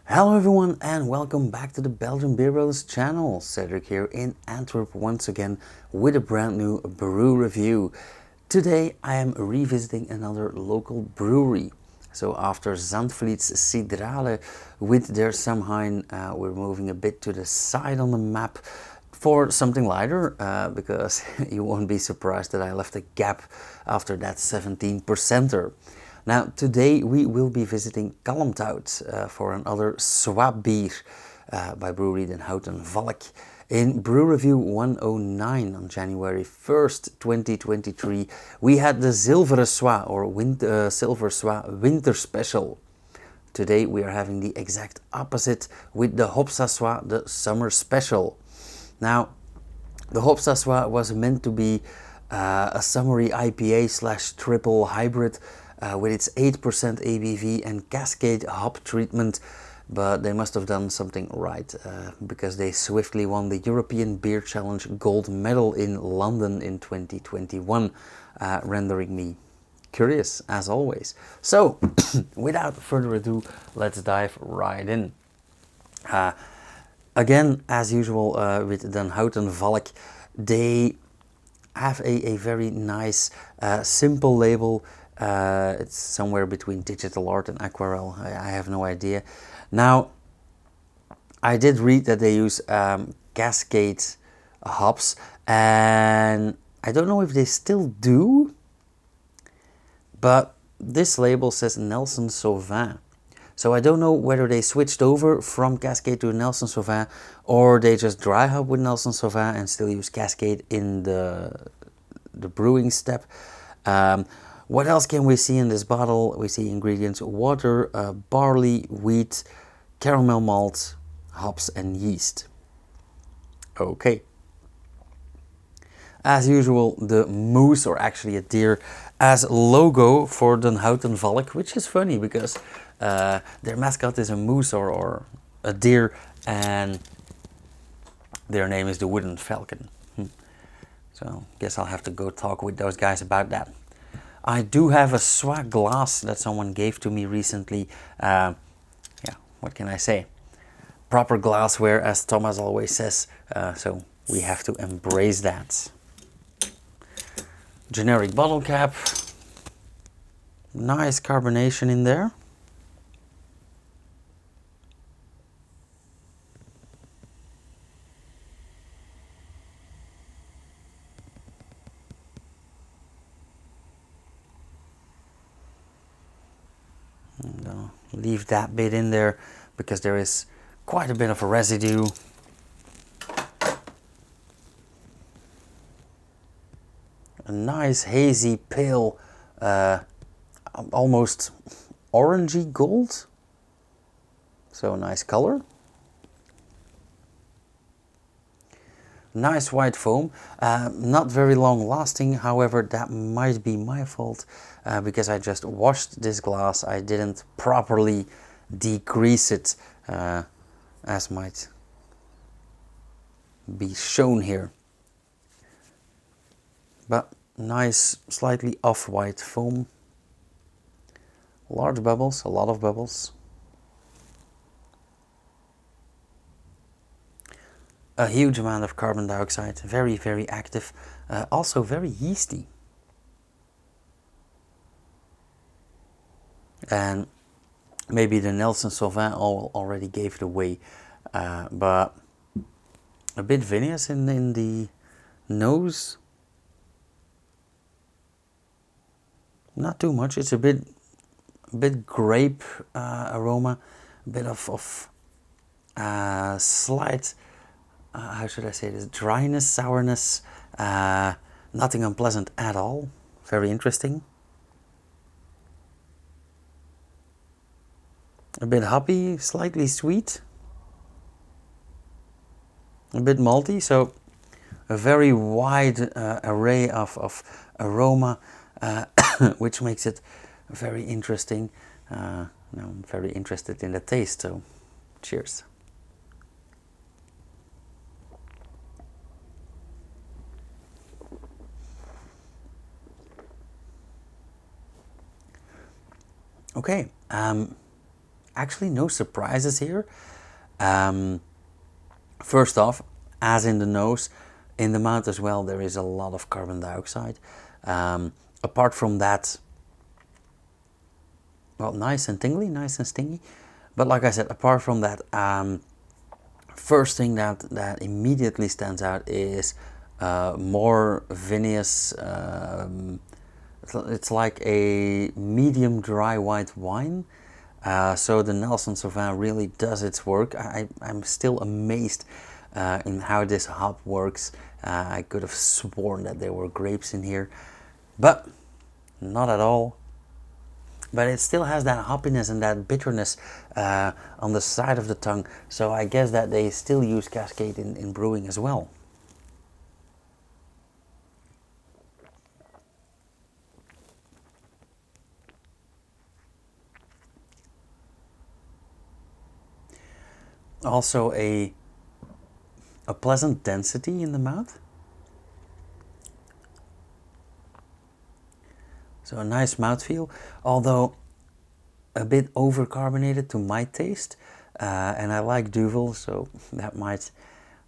Hello everyone and welcome back to the Belgian Beer Brothers channel. Cedric here in Antwerp once again with a brand new brew review. Today I am revisiting another local brewery. So after Zandvliet's Sidrale with their Samhain, we're moving a bit to the side on the map for something lighter because you won't be surprised that I left a gap after that 17%er. Now today we will be visiting Kalmthout for another Swa beer by Brewery Den Houten Valk in Brew Review 109 on January 1st, 2023. We had the Zilveren Swa or Silver Swa Winter Special. Today we are having the exact opposite with the HopsaSwa, the Summer Special. Now the HopsaSwa was meant to be a summery IPA / triple hybrid with its 8% ABV and Cascade hop treatment, but they must have done something right because they swiftly won the European Beer Challenge gold medal in London in 2021, rendering me curious as always. So without further ado, let's dive right in. Again, as usual with Den Houten Valk, they have a very nice simple label. It's somewhere between digital art and aquarelle. I have no idea. Now, I did read that they use Cascade hops, and I don't know if they still do, but this label says Nelson Sauvin. So I don't know whether they switched over from Cascade to Nelson Sauvin, or they just dry hop with Nelson Sauvin and still use Cascade in the brewing step. What else can we see in this bottle? We see ingredients: water, barley, wheat, caramel malt, hops and yeast. Okay. As usual, the moose, or actually a deer, as logo for Den Houten Valk, which is funny because their mascot is a moose or a deer, and their name is the Wooden Falcon. So guess I'll have to go talk with those guys about that. I do have a Swa glass that someone gave to me recently. Yeah, what can I say? Proper glassware, as Thomas always says, so we have to embrace that. Generic bottle cap. Nice carbonation in there. And I'll leave that bit in there because there is quite a bit of a residue. A nice hazy pale, almost orangey gold. So nice color. Nice white foam, not very long lasting, however that might be my fault because I just washed this glass. I didn't properly degrease it as might be shown here. But nice slightly off-white foam, large bubbles, a lot of bubbles. A huge amount of carbon dioxide, very, very active, also very yeasty. And maybe the Nelson Sauvin already gave it away, but a bit vinous in the nose. Not too much, it's a bit grape aroma, a bit of slight, how should I say this, dryness, sourness, nothing unpleasant at all, very interesting. A bit hoppy, slightly sweet, a bit malty, so a very wide array of aroma, which makes it very interesting. Now I'm very interested in the taste, so cheers. Okay, actually no surprises here. First off, as in the nose, in the mouth as well, there is a lot of carbon dioxide. Apart from that, well, nice and tingly, nice and stingy. But like I said, apart from that, first thing that immediately stands out is more vinous. It's like a medium dry white wine. So the Nelson Sauvin really does its work. I'm still amazed in how this hop works. I could have sworn that there were grapes in here, but not at all. But it still has that hoppiness and that bitterness on the side of the tongue. So I guess that they still use Cascade in brewing as well. Also a pleasant density in the mouth. So a nice mouthfeel, although a bit over-carbonated to my taste. And I like Duvel, so that might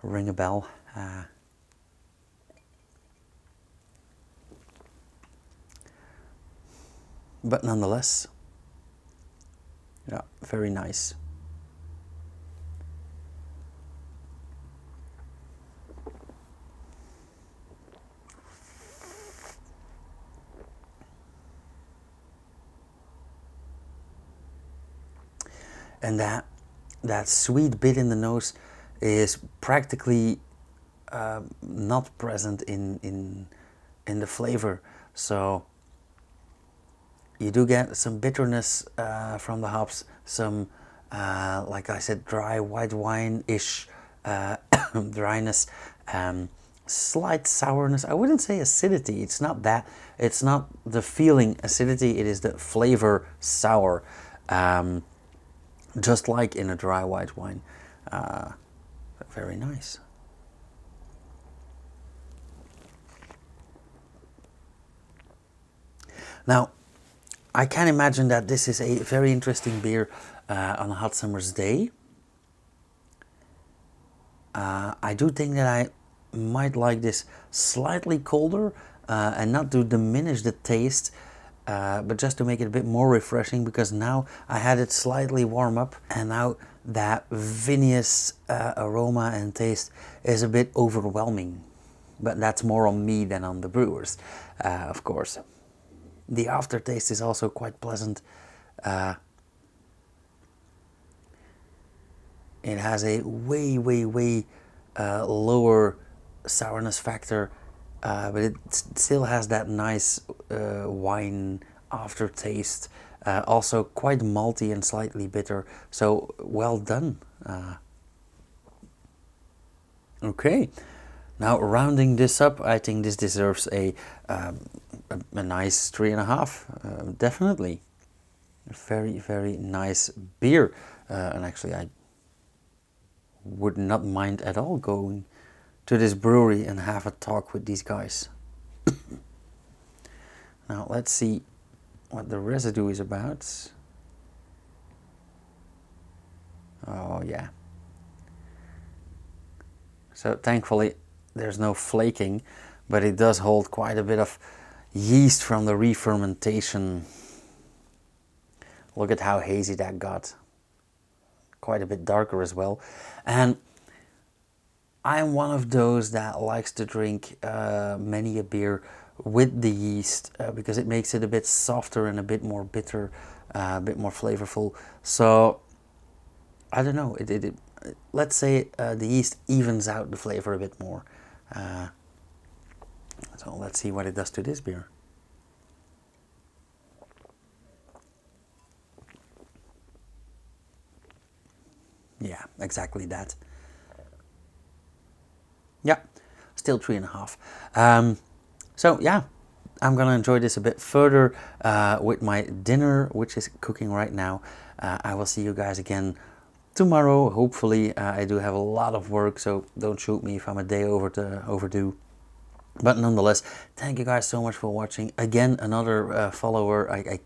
ring a bell. But nonetheless, yeah, very nice. And that sweet bit in the nose is practically not present in the flavor. So you do get some bitterness from the hops, some like I said, dry white wine-ish dryness, slight sourness. I wouldn't say acidity. It's not that. It's not the feeling acidity. It is the flavor sour. Just like in a dry white wine. Very nice. Now, I can imagine that this is a very interesting beer on a hot summer's day. I do think that I might like this slightly colder and not to diminish the taste, but just to make it a bit more refreshing, because now I had it slightly warm up and now that vinous aroma and taste is a bit overwhelming. But that's more on me than on the brewers, of course. The aftertaste is also quite pleasant. It has a way lower sourness factor, but it still has that nice wine aftertaste. Also quite malty and slightly bitter. So well done. Okay, now rounding this up, I think this deserves a nice 3.5. Definitely, very nice beer, and actually I would not mind at all going to this brewery and have a talk with these guys. Now let's see what the residue is about. Oh yeah. So thankfully there's no flaking, but it does hold quite a bit of yeast from the re-fermentation. Look at how hazy that got. Quite a bit darker as well. And I'm one of those that likes to drink many a beer with the yeast because it makes it a bit softer and a bit more bitter, a bit more flavorful. So I don't know, let's say the yeast evens out the flavor a bit more. So let's see what it does to this beer. Yeah, exactly that. Yeah, still 3.5. So yeah, I'm gonna enjoy this a bit further with my dinner, which is cooking right now. I will see you guys again tomorrow. Hopefully, I do have a lot of work, so don't shoot me if I'm a day overdue. But nonetheless, thank you guys so much for watching. Again, another follower. I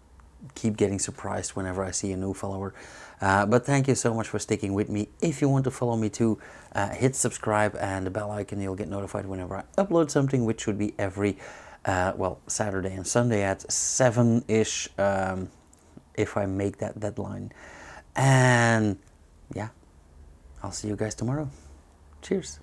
keep getting surprised whenever I see a new follower. But thank you so much for sticking with me. If you want to follow me too, hit subscribe and the bell icon. You'll get notified whenever I upload something, which should be every Saturday and Sunday at 7-ish, if I make that deadline. And yeah, I'll see you guys tomorrow. Cheers.